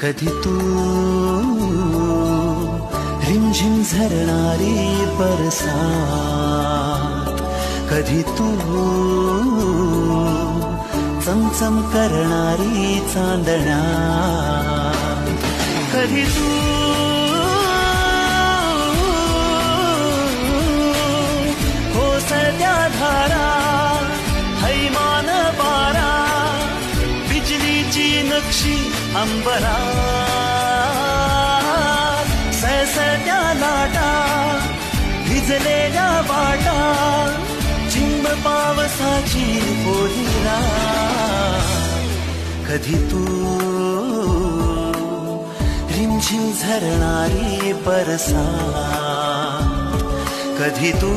कधी तू रिमझिम झरणारी बरसात, कधी तू चमचम करणारी चांदण्या, कधी तू कोसळत्या धारा, हैमान बारा, बिजलीची नक्षी अंबरात, सळसळत्या लाटा, भिजलेल्या वाटा, चिंब पावसाची पोलिरा, कधी तू रिमझिम झरणारी बरसात, कधी तू